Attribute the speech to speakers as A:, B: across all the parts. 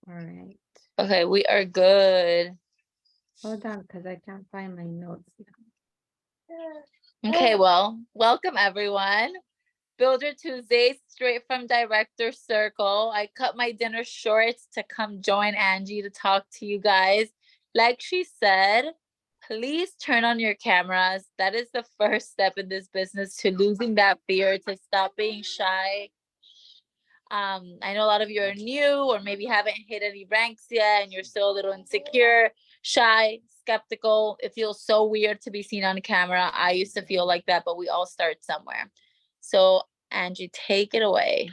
A: All right.
B: Okay, we are good.
A: Hold on, because I can't find my notes now.
B: Okay, well, welcome everyone. Builder Tuesdays, straight from Director Circle. I cut my dinner short to come join Angie to talk to you guys. Like she said, please turn on your cameras. That is the first step in this business to losing that fear, to stop being shy. I know a lot of you are new or maybe haven't hit any ranks yet and you're still a little insecure, shy, skeptical. It feels so weird to be seen on camera. I used to feel like that, but we all start somewhere. So, Angie, take it away.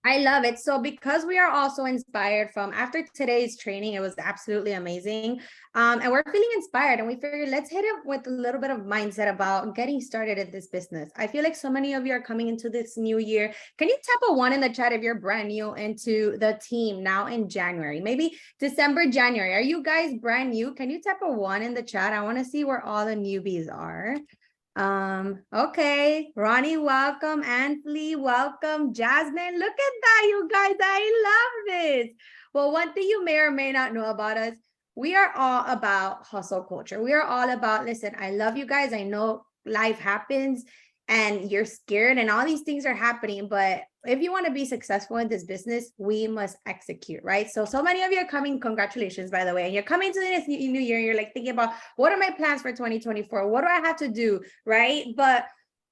A: I love it. So because we are also inspired from after today's training, it was absolutely amazing. And we're feeling inspired and we figured let's hit it with a little bit of mindset about getting started in this business. I feel like so many of you are coming into this new year. Can you tap a 1 in the chat if you're brand new into the team now in January, maybe December, January? Are you guys brand new? Can you tap a 1 in the chat? I want to see where all the newbies are. Okay, Ronnie, welcome. Anthony, welcome. Jasmine, look at that, you guys. I love this. Well, one thing you may or may not know about us, we are all about hustle culture. We are all about, listen, I love you guys. I know life happens and you're scared and all these things are happening, but if you want to be successful in this business, we must execute, right? So many of you are coming, congratulations, by the way, and you're coming to this new year, and you're like thinking about, what are my plans for 2024? What do I have to do, right? But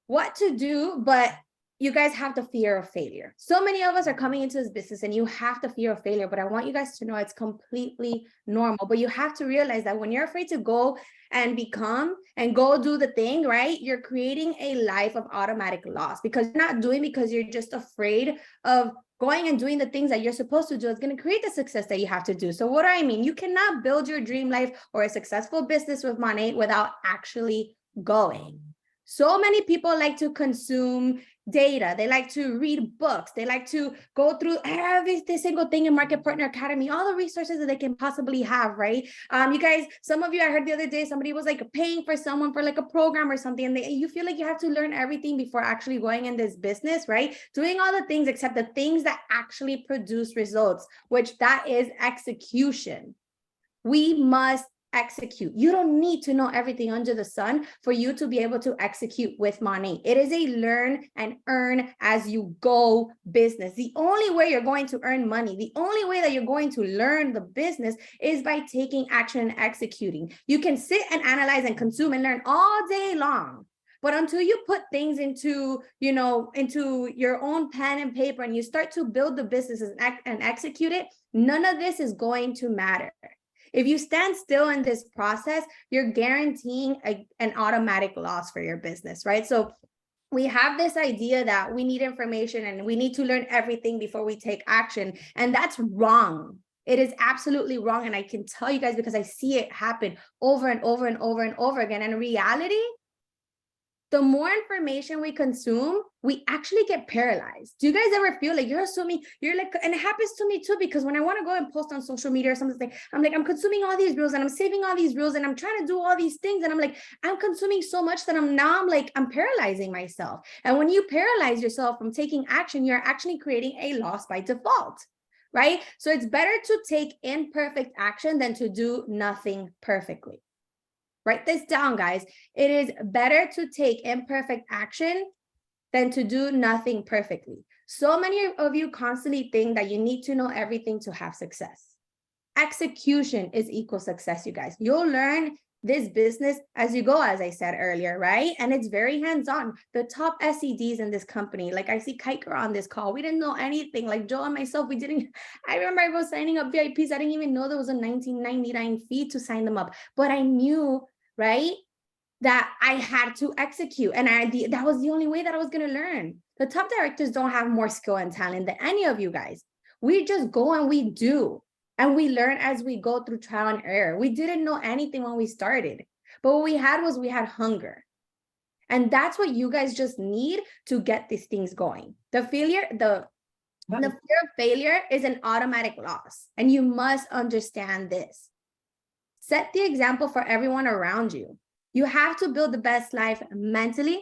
A: what to do, but you guys have the fear of failure. So many of us are coming into this business and you have the fear of failure, but I want you guys to know it's completely normal. But you have to realize that when you're afraid to go and become and go do the thing, right? You're creating a life of automatic loss because you're not doing because you're just afraid of going and doing the things that you're supposed to do. Is going to create the success that you have to do. So what do I mean? You cannot build your dream life or a successful business with money without actually going. So many people like to consume data. They like to read books. They like to go through every single thing in Market Partner Academy, all the resources that they can possibly have, right? You guys, some of you, I heard the other day, somebody was like paying for someone for like a program or something. And you feel like you have to learn everything before actually going in this business, right? Doing all the things except the things that actually produce results, which that is execution. We must execute. You don't need to know everything under the sun for you to be able to execute with money. It is a learn and earn as you go business. The only way you're going to earn money, the only way that you're going to learn the business is by taking action and executing. You can sit and analyze and consume and learn all day long. But until you put things into, into your own pen and paper and you start to build the business and execute it, none of this is going to matter. If you stand still in this process, you're guaranteeing an automatic loss for your business, right? So we have this idea that we need information and we need to learn everything before we take action. And that's wrong. It is absolutely wrong. And I can tell you guys because I see it happen over and over and over and over again. And in reality, the more information we consume, we actually get paralyzed. Do you guys ever feel like you're assuming, you're like, and it happens to me too, because when I want to go and post on social media or something, I'm like, I'm consuming all these reels and I'm saving all these reels and I'm trying to do all these things. And I'm like, I'm consuming so much that I'm paralyzing myself. And when you paralyze yourself from taking action, you're actually creating a loss by default, right? So it's better to take imperfect action than to do nothing perfectly. Write this down, guys. It is better to take imperfect action than to do nothing perfectly. So many of you constantly think that you need to know everything to have success. Execution is equal success, you guys. You'll learn this business as you go, as I said earlier, right? And it's very hands-on. The top SEDs in this company, like I see Kiker on this call, we didn't know anything. Like Joe and myself, we didn't. I remember I was signing up VIPs. I didn't even know there was a $19.99 fee to sign them up, but I knew, right, that I had to execute. And that was the only way that I was going to learn. The top directors don't have more skill and talent than any of you guys. We just go and we do. And we learn as we go through trial and error. We didn't know anything when we started. But what we had hunger. And that's what you guys just need to get these things going. The fear of failure is an automatic loss. And you must understand this. Set the example for everyone around you. You have to build the best life mentally,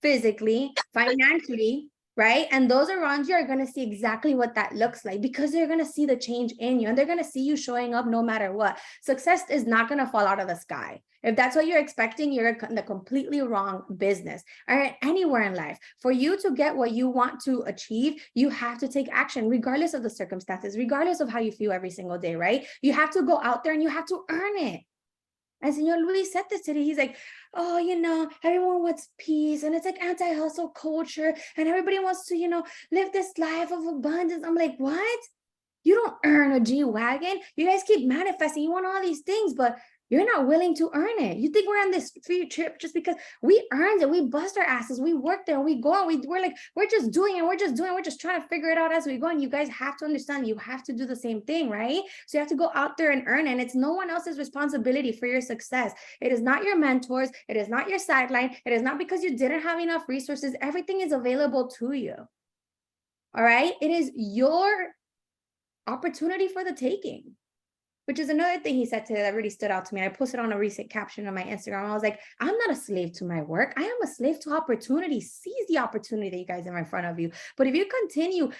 A: physically, financially, right? And those around you are going to see exactly what that looks like because they're going to see the change in you and they're going to see you showing up no matter what. Success is not going to fall out of the sky. If that's what you're expecting, you're in the completely wrong business or anywhere in life. For you to get what you want to achieve, you have to take action regardless of the circumstances, regardless of how you feel every single day, right? You have to go out there and you have to earn it. And Senor Luis said this today. He's like, oh, everyone wants peace and it's like anti-hustle culture and everybody wants to, live this life of abundance. I'm like, what? You don't earn a G-Wagon. You guys keep manifesting. You want all these things, but you're not willing to earn it. You think we're on this free trip just because we earned it. We bust our asses. We work there. We go and we're just doing it. We're just trying to figure it out as we go. And you guys have to understand, you have to do the same thing, right? So you have to go out there and earn it. And it's no one else's responsibility for your success. It is not your mentors. It is not your sideline. It is not because you didn't have enough resources. Everything is available to you. All right. It is your opportunity for the taking. Which is another thing he said today that really stood out to me. I posted on a recent caption on my Instagram. I was like, I'm not a slave to my work. I am a slave to opportunity. Seize the opportunity that you guys have in front of you. But if you continue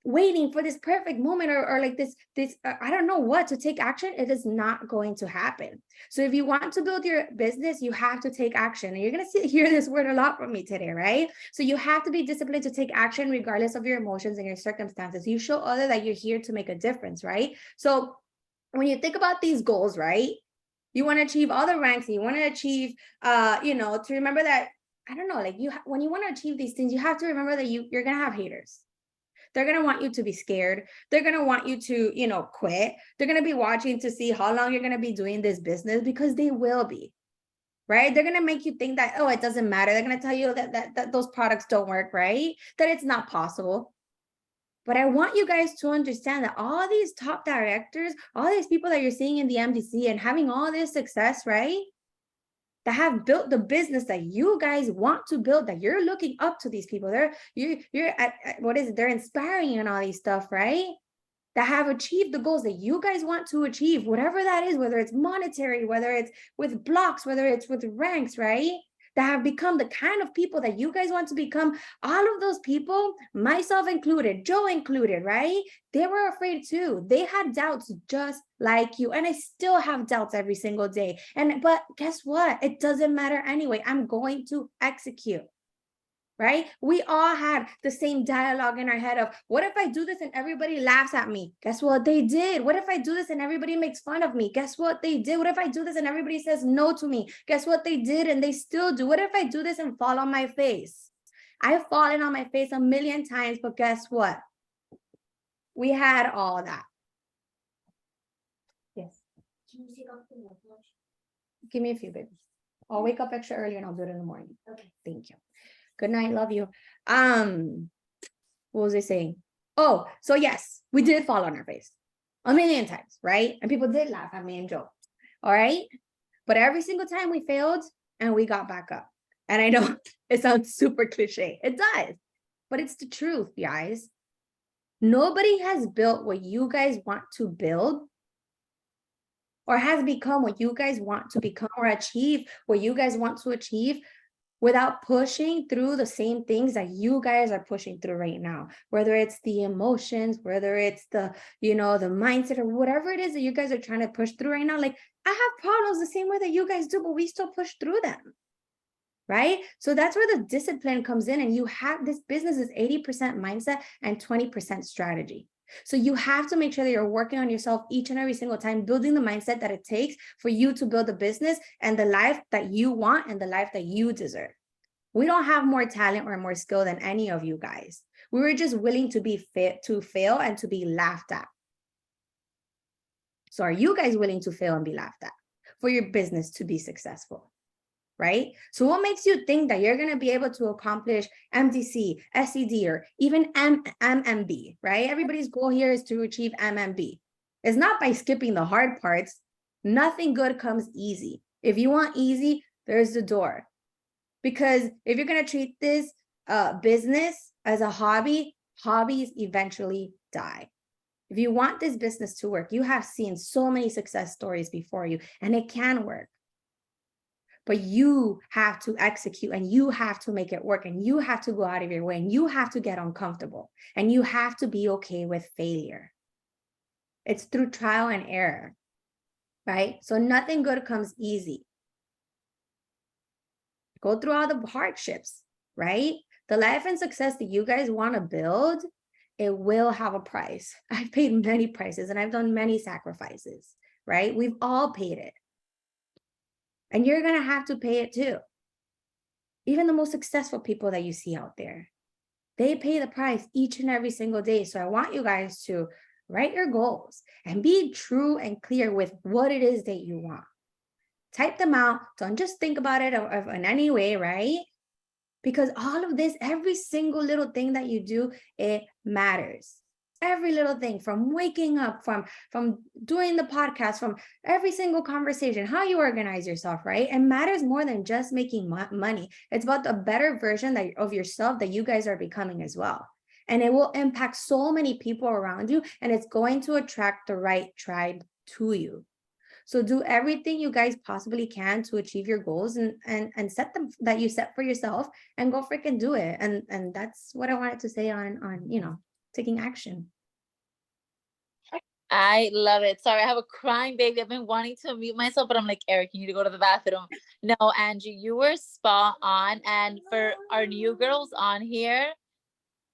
A: waiting for this perfect moment or like this, I don't know what, to take action, it is not going to happen. So if you want to build your business, you have to take action. And you're going to hear this word a lot from me today, right? So you have to be disciplined to take action regardless of your emotions and your circumstances. You show others that you're here to make a difference, right? So when you think about these goals, right, you want to achieve all the ranks and you want to achieve, to remember that, I don't know, like when you want to achieve these things, you have to remember that you're going to have haters. They're going to want you to be scared. They're going to want you to, quit. They're going to be watching to see how long you're going to be doing this business because they will be, right? They're going to make you think that, oh, it doesn't matter. They're going to tell you that those products don't work, right? That it's not possible. But I want you guys to understand that all these top directors, all these people that you're seeing in the MDC and having all this success, right? That have built the business that you guys want to build, that you're looking up to these people. You're at what is it? They're inspiring you and all these stuff, right? That have achieved the goals that you guys want to achieve, whatever that is, whether it's monetary, whether it's with blocks, whether it's with ranks, right? That have become the kind of people that you guys want to become. All of those people, myself included, Joe included, right? They were afraid too. They had doubts just like you. And I still have doubts every single day. But guess what? It doesn't matter anyway. I'm going to execute. Right? We all had the same dialogue in our head of, what if I do this and everybody laughs at me? Guess what they did? What if I do this and everybody makes fun of me? Guess what they did? What if I do this and everybody says no to me? Guess what they did? And they still do. What if I do this and fall on my face? I've fallen on my face a million times, but guess what? We had all that. Yes.
C: Can you take off the mouthwash?
A: Give me a few, baby. I'll wake up extra early and I'll do it in the morning.
C: Okay.
A: Thank you. Good night. Love you. What was I saying? Oh, so yes, we did fall on our face a million times, right? And people did laugh at me and Joe. All right. But every single time we failed and we got back up. And I know it sounds super cliche. It does. But it's the truth, guys. Nobody has built what you guys want to build or has become what you guys want to become or achieve what you guys want to achieve without pushing through the same things that you guys are pushing through right now, whether it's the emotions, whether it's the, the mindset or whatever it is that you guys are trying to push through right now. Like, I have problems the same way that you guys do, but we still push through them, right? So that's where the discipline comes in. And you have, this business is 80% mindset and 20% strategy. So you have to make sure that you're working on yourself each and every single time, building the mindset that it takes for you to build a business and the life that you want and the life that you deserve. We don't have more talent or more skill than any of you guys. We were just willing to be fit, to fail and to be laughed at. So are you guys willing to fail and be laughed at for your business to be successful? Right? So what makes you think that you're going to be able to accomplish MDC, SED, or even MMB, right? Everybody's goal here is to achieve MMB. It's not by skipping the hard parts. Nothing good comes easy. If you want easy, there's the door. Because if you're going to treat this business as a hobby, hobbies eventually die. If you want this business to work, you have seen so many success stories before you, and it can work. but you have to execute and you have to make it work and you have to go out of your way and you have to get uncomfortable and you have to be okay with failure. It's through trial and error, right? So nothing good comes easy. Go through all the hardships, right? The life and success that you guys want to build, it will have a price. I've paid many prices and I've done many sacrifices, right? We've all paid it. And you're going to have to pay it too. Even the most successful people that you see out there, they pay the price each and every single day. So I want you guys to write your goals and be true and clear with what it is that you want. Type them out. Don't just think about it in any way, right? Because all of this, every single little thing that you do, it matters. Every little thing, from waking up, from doing the podcast, from every single conversation, how you organize yourself, right? It matters more than just making money. It's about the better version of yourself that you guys are becoming as well. And it will impact so many people around you, and it's going to attract the right tribe to you. So do everything you guys possibly can to achieve your goals and set them that you set for yourself, and go freaking do it. And that's what I wanted to say on taking action.
B: I love it. Sorry, I have a crying baby. I've been wanting to mute myself, but I'm like, Eric, you need to go to the bathroom. No, Angie, you were spot on. And for our new girls on here,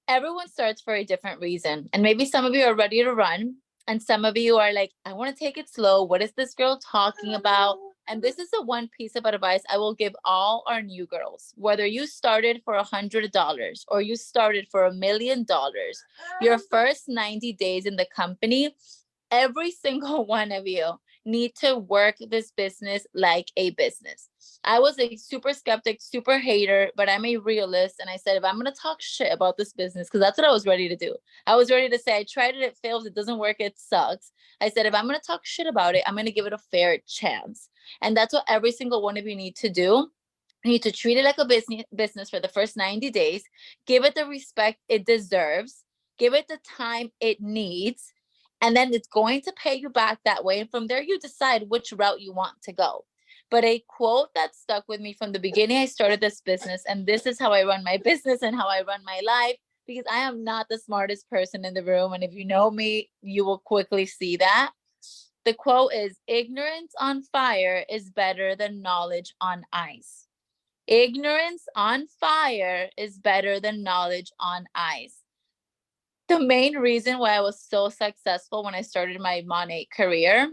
B: everyone starts for a different reason. And maybe some of you are ready to run, and some of you are like, I want to take it slow. What is this girl talking about? And this is the one piece of advice I will give all our new girls. Whether you started for $100 or you started for $1 million, your first 90 days in the company, every single one of you need to work this business like a business. I was a super skeptic, super hater, but I'm a realist. And I said, if I'm going to talk shit about this business, because that's what I was ready to do. I was ready to say, I tried it, it fails, it doesn't work, it sucks. I said, if I'm going to talk shit about it, I'm going to give it a fair chance. And that's what every single one of you need to do. You need to treat it like a business for the first 90 days. Give it the respect it deserves. Give it the time it needs. And then it's going to pay you back that way. And from there, you decide which route you want to go. But a quote that stuck with me from the beginning I started this business, and this is how I run my business and how I run my life, because I am not the smartest person in the room. And if you know me, you will quickly see that. The quote is, ignorance on fire is better than knowledge on ice. Ignorance on fire is better than knowledge on ice. The main reason why I was so successful when I started my Monat career,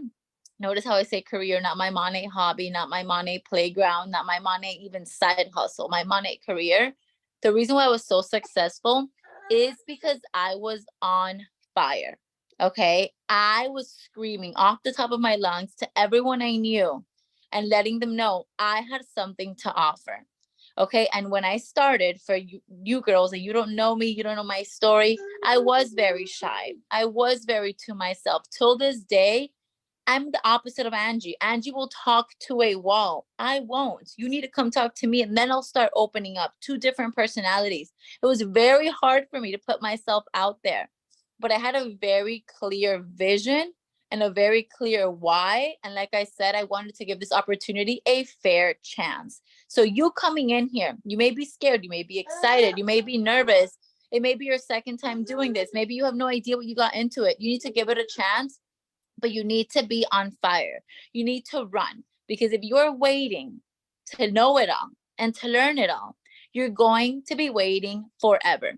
B: notice how I say career, not my Monat hobby, not my Monat playground, not my Monat even side hustle, my Monat career. The reason why I was so successful is because I was on fire. Okay. I was screaming off the top of my lungs to everyone I knew and letting them know I had something to offer. Okay. And when I started, for you girls, and you don't know me, you don't know my story, I was very shy. I was very to myself. Till this day, I'm the opposite of Angie. Angie will talk to a wall. I won't. You need to come talk to me, and then I'll start opening up. Two different personalities. It was very hard for me to put myself out there, but I had a very clear vision and a very clear why. And like I said, I wanted to give this opportunity a fair chance. So you coming in here, you may be scared, you may be excited, you may be nervous. It may be your second time doing this. Maybe you have no idea what you got into it. You need to give it a chance, but you need to be on fire. You need to run, because if you're waiting to know it all and to learn it all, you're going to be waiting forever.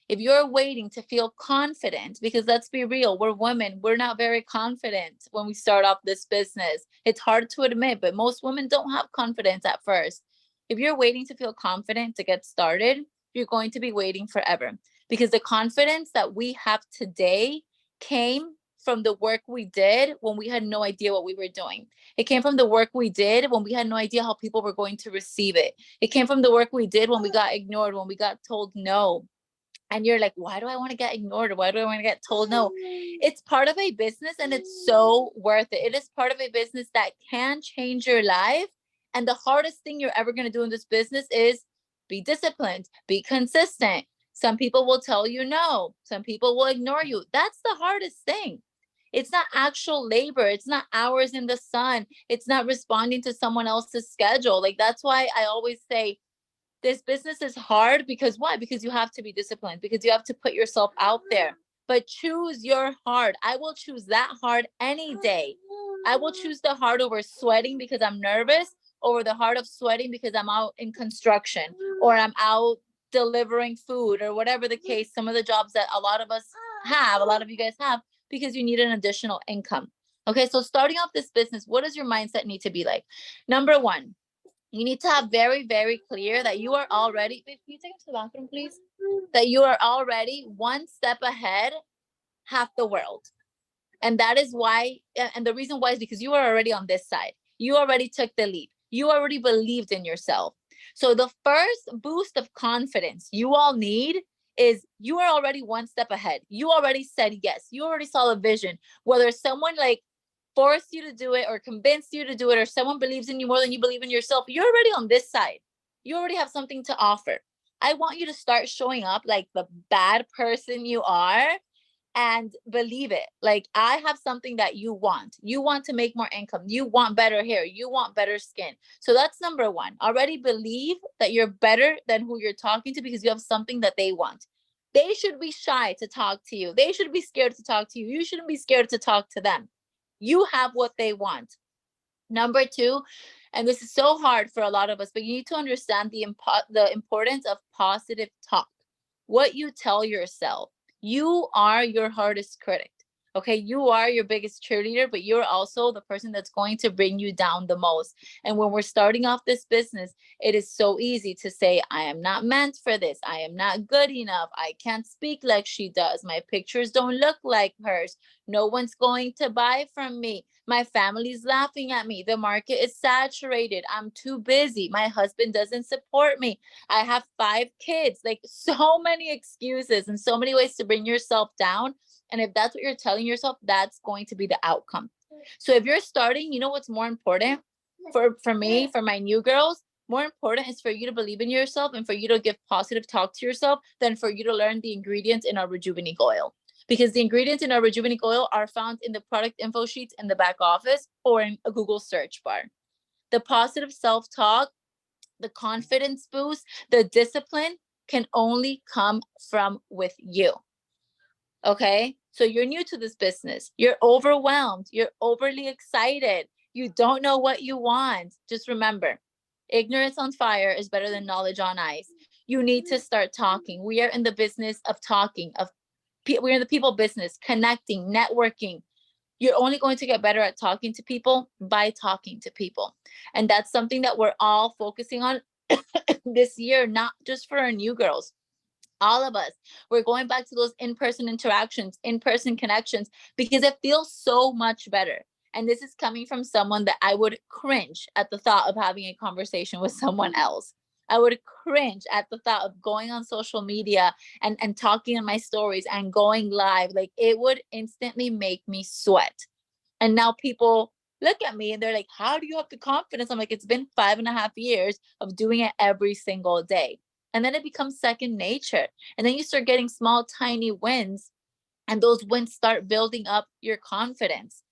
B: If you're waiting to feel confident, because let's be real, we're women, we're not very confident when we start off this business. It's hard to admit, but most women don't have confidence at first. If you're waiting to feel confident to get started, you're going to be waiting forever, because the confidence that we have today came from the work we did when we had no idea what we were doing. It came from the work we did when we had no idea how people were going to receive it. It came from the work we did when we got ignored, when we got told no. And you're like, why do I want to get ignored? Or why do I want to get told no? It's part of a business, and it's so worth it. It is part of a business that can change your life. And the hardest thing you're ever going to do in this business is be disciplined, be consistent. Some people will tell you no. Some people will ignore you. That's the hardest thing. It's not actual labor. It's not hours in the sun. It's not responding to someone else's schedule. Like, that's why I always say this business is hard. Because why? Because you have to be disciplined, because you have to put yourself out there. But choose your hard. I will choose that hard any day. I will choose the hard over sweating because I'm nervous, over the hard of sweating because I'm out in construction, or I'm out delivering food, or whatever the case. Some of the jobs that a lot of us have, a lot of you guys have, because you need an additional income. Okay, so starting off this business, what does your mindset need to be like? Number one, you need to have very, very clear that you are already, babe, can you take him to the bathroom, please? That you are already one step ahead half the world. And that is why, and the reason why is because you are already on this side. You already took the leap. You already believed in yourself. So the first boost of confidence you all need is you are already one step ahead. You already said yes. You already saw the vision. Whether someone like forced you to do it or convinced you to do it, or someone believes in you more than you believe in yourself, you're already on this side. You already have something to offer. I want you to start showing up like the bad person you are and believe it. Like, I have something that you want. You want to make more income. You want better hair. You want better skin. So that's number one. Already believe that you're better than who you're talking to, because you have something that they want. They should be shy to talk to you. They should be scared to talk to you. You shouldn't be scared to talk to them. You have what they want. Number two, and this is so hard for a lot of us, but you need to understand the importance of positive talk. What you tell yourself. You are your hardest critic. Okay, you are your biggest cheerleader, but you're also the person that's going to bring you down the most. And when we're starting off this business, it is so easy to say, I am not meant for this. I am not good enough. I can't speak like she does. My pictures don't look like hers. No one's going to buy from me. My family's laughing at me. The market is saturated. I'm too busy. My husband doesn't support me. I have 5 kids. Like, so many excuses and so many ways to bring yourself down. And if that's what you're telling yourself, that's going to be the outcome. So if you're starting, you know what's more important for me, for my new girls? More important is for you to believe in yourself and for you to give positive talk to yourself than for you to learn the ingredients in our Rejuvenique oil. Because the ingredients in our Rejuvenique oil are found in the product info sheets in the back office or in a Google search bar. The positive self-talk, the confidence boost, the discipline can only come from with you. Okay, so you're new to this business. You're overwhelmed. You're overly excited. You don't know what you want. Just remember, ignorance on fire is better than knowledge on ice. You need to start talking. We are in the business of talking, we're in the people business, connecting, networking. You're only going to get better at talking to people by talking to people. And that's something that we're all focusing on this year, not just for our new girls. All of us, we're going back to those in-person interactions, in-person connections, because it feels so much better. And this is coming from someone that I would cringe at the thought of having a conversation with someone else. I would cringe at the thought of going on social media and talking in my stories and going live. Like, it would instantly make me sweat. And now people look at me and they're like, how do you have the confidence? I'm like, it's been 5.5 years of doing it every single day. And then it becomes second nature. And then you start getting small, tiny wins. And those wins start building up your confidence.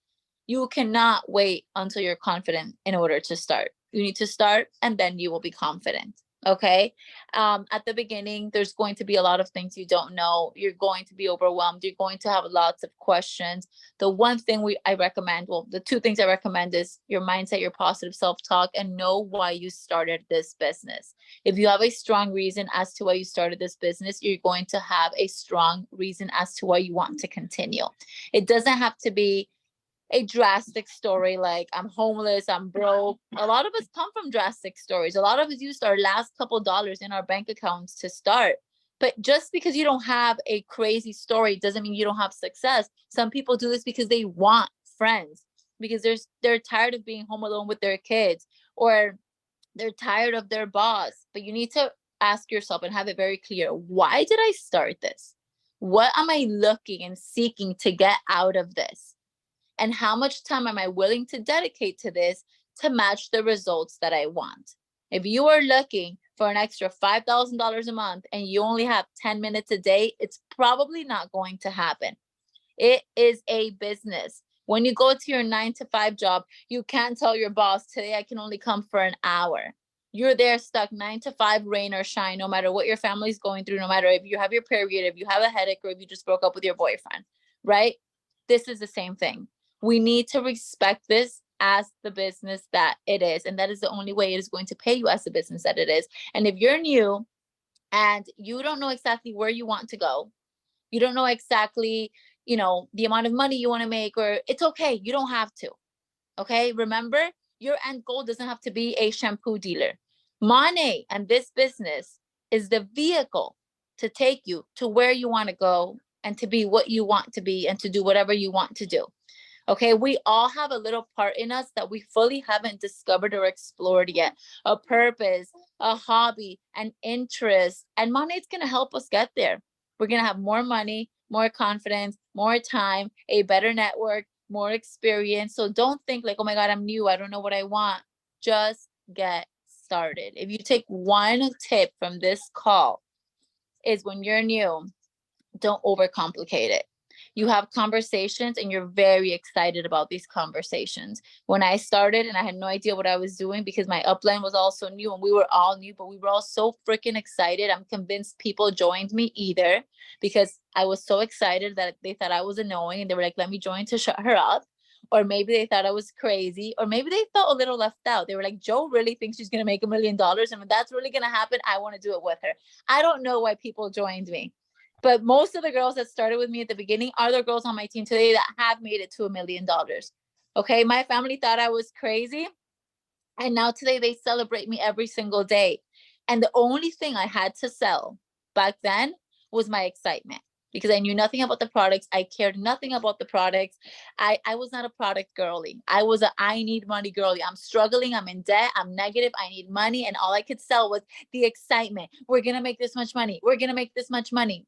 B: You cannot wait until you're confident in order to start. You need to start and then you will be confident. Okay. At the beginning, there's going to be a lot of things you don't know. You're going to be overwhelmed. You're going to have lots of questions. The one thing I recommend, well, the 2 things I recommend is your mindset, your positive self-talk, and know why you started this business. If you have a strong reason as to why you started this business, you're going to have a strong reason as to why you want to continue. It doesn't have to be a drastic story like I'm homeless, I'm broke. A lot of us come from drastic stories. A lot of us used our last couple dollars in our bank accounts to start. But just because you don't have a crazy story doesn't mean you don't have success. Some people do this because they want friends, because they're tired of being home alone with their kids, or they're tired of their boss. But you need to ask yourself and have it very clear. Why did I start this? What am I looking and seeking to get out of this? And how much time am I willing to dedicate to this to match the results that I want? If you are looking for an extra $5,000 a month and you only have 10 minutes a day, it's probably not going to happen. It is a business. When you go to your 9 to 5 job, you can't tell your boss, today I can only come for an hour. You're there stuck 9 to 5, rain or shine, no matter what your family's going through, no matter if you have your period, if you have a headache, or if you just broke up with your boyfriend, right? This is the same thing. We need to respect this as the business that it is. And that is the only way it is going to pay you as the business that it is. And if you're new and you don't know exactly where you want to go, you don't know exactly, the amount of money you want to make, or it's okay. You don't have to. Okay. Remember, your end goal doesn't have to be a shampoo dealer. Money and this business is the vehicle to take you to where you want to go and to be what you want to be and to do whatever you want to do. Okay, we all have a little part in us that we fully haven't discovered or explored yet. A purpose, a hobby, an interest, and money is going to help us get there. We're going to have more money, more confidence, more time, a better network, more experience. So don't think like, oh my God, I'm new, I don't know what I want. Just get started. If you take one tip from this call, is when you're new, don't overcomplicate it. You have conversations and you're very excited about these conversations. When I started and I had no idea what I was doing because my upline was also new and we were all new, but we were all so freaking excited. I'm convinced people joined me either because I was so excited that they thought I was annoying and they were like, let me join to shut her up. Or maybe they thought I was crazy, or maybe they felt a little left out. They were like, Joe really thinks she's going to make $1 million. And when that's really going to happen, I want to do it with her. I don't know why people joined me. But most of the girls that started with me at the beginning are the girls on my team today that have made it to $1 million. Okay. My family thought I was crazy. And now today they celebrate me every single day. And the only thing I had to sell back then was my excitement because I knew nothing about the products. I cared nothing about the products. I was not a product girly. I was I need money girly. I'm struggling. I'm in debt. I'm negative. I need money. And all I could sell was the excitement. We're going to make this much money. We're going to make this much money.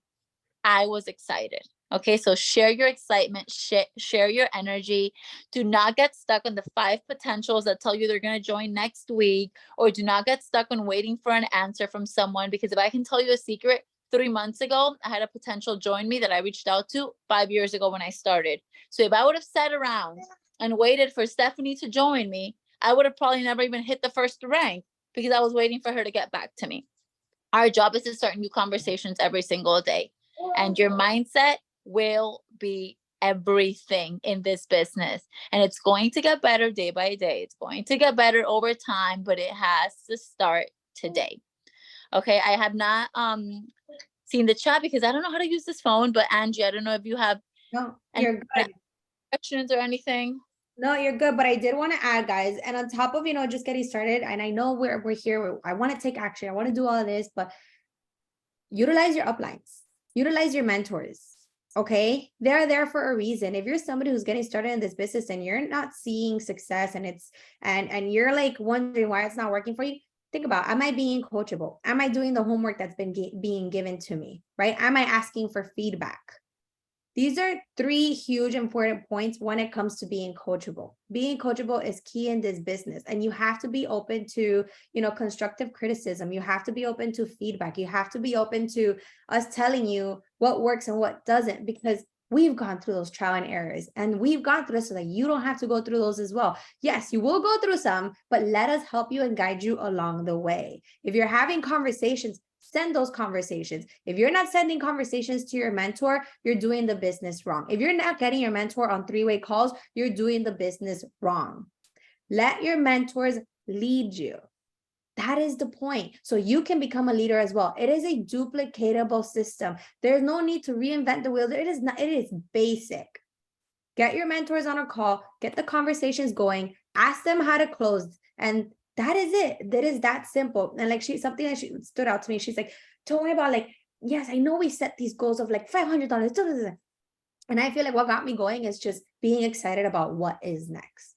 B: I was excited. Okay, so share your excitement, share your energy. Do not get stuck on the 5 potentials that tell you they're going to join next week, or do not get stuck on waiting for an answer from someone. Because if I can tell you a secret, 3 months ago, I had a potential join me that I reached out to 5 years ago when I started. So if I would have sat around and waited for Stephanie to join me, I would have probably never even hit the first rank because I was waiting for her to get back to me. Our job is to start new conversations every single day. And your mindset will be everything in this business. And it's going to get better day by day. It's going to get better over time, but it has to start today. Okay, I have not seen the chat because I don't know how to use this phone, but Angie, I don't know if you have
A: you're good.
B: questions or anything.
A: No, you're good. But I did want to add, guys, and on top of, just getting started, and I know we're here. I want to take action. I want to do all of this, but utilize your uplines, utilize your mentors. Okay, they're there for a reason. If you're somebody who's getting started in this business and you're not seeing success and it's and you're like wondering why it's not working for you, think about, am I being coachable? Am I doing the homework that's been being given to me, right? Am I asking for feedback? These are 3 huge important points when it comes to being coachable. Being coachable is key in this business, and you have to be open to, constructive criticism. You have to be open to feedback. You have to be open to us telling you what works and what doesn't, because we've gone through those trial and errors, and we've gone through this so that you don't have to go through those as well. Yes, you will go through some, but let us help you and guide you along the way. If you're having conversations, send those conversations. If you're not sending conversations to your mentor, you're doing the business wrong. If you're not getting your mentor on 3-way calls, you're doing the business wrong. Let your mentors lead you. That is the point. So you can become a leader as well. It is a duplicatable system. There's no need to reinvent the wheel. It is not, it is basic. Get your mentors on a call, get the conversations going, ask them how to close, and that is it. That is that simple. And like something that she stood out to me. She's like, don't worry about yes, I know we set these goals of $500. And I feel like what got me going is just being excited about what is next.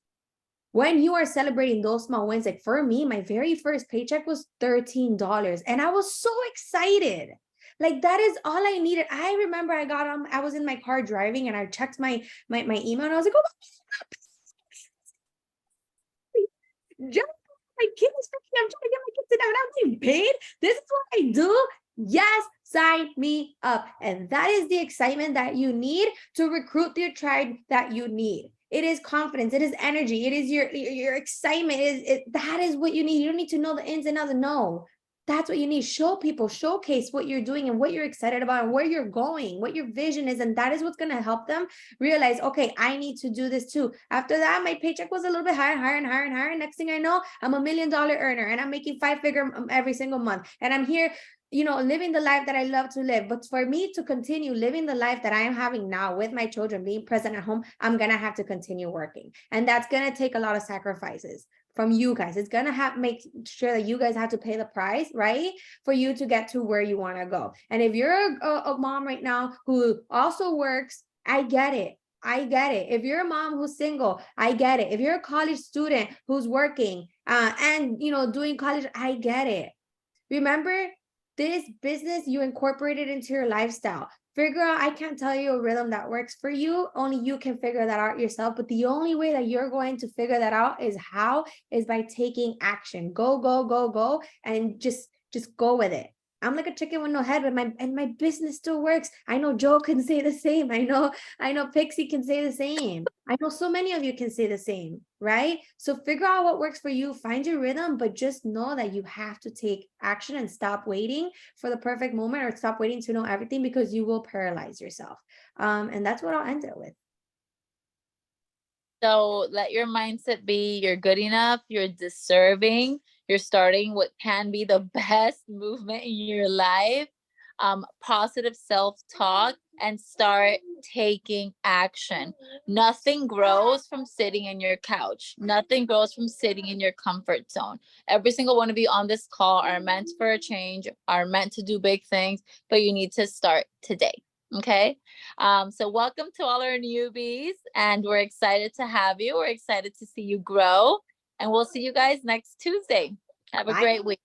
A: When you are celebrating those small wins, like for me, my very first paycheck was $13. And I was so excited. Like that is all I needed. I remember I was in my car driving and I checked my email and I was like, oh my God. My kids, I'm trying to get my kids to that. I'm getting paid. This is what I do. Yes, Sign me up. And that is the excitement that you need to recruit your tribe that you need. It is confidence, it is energy, it is your excitement. That is what you need. You don't need to know the ins and outs. No, that's what you need. Show people, showcase what you're doing and what you're excited about and where you're going, what your vision is. And that is what's going to help them realize, okay, I need to do this too. After that, my paycheck was a little bit higher and higher and higher and higher. Next thing I know, I'm $1 million earner and I'm making 5-figure every single month. And I'm here, living the life that I love to live. But for me to continue living the life that I am having now with my children, being present at home, I'm going to have to continue working. And that's going to take a lot of sacrifices from you guys. It's going to make sure that you guys have to pay the price, right? For you to get to where you want to go. And if you're a mom right now who also works, I get it. I get it. If you're a mom who's single, I get it. If you're a college student who's working and doing college, I get it. Remember, this business you incorporated into your lifestyle. Figure out, I can't tell you a rhythm that works for you. Only you can figure that out yourself. But the only way that you're going to figure that out is by taking action. Go, go, go, go, and just go with it. I'm like a chicken with no head, but my business still works. I know Joe can say the same. I know Pixie can say the same. I know so many of you can say the same, right? So figure out what works for you, find your rhythm, but just know that you have to take action and stop waiting for the perfect moment or stop waiting to know everything, because you will paralyze yourself. And that's what I'll end it with.
B: So let your mindset be you're good enough, you're deserving, you're starting what can be the best movement in your life, positive self-talk, and start taking action. Nothing grows from sitting in your couch. Nothing grows from sitting in your comfort zone. Every single one of you on this call are meant for a change, are meant to do big things, but you need to start today. Okay. So welcome to all our newbies, and we're excited to have you. We're excited to see you grow, and we'll see you guys next Tuesday. Have a
A: Bye.
B: great week.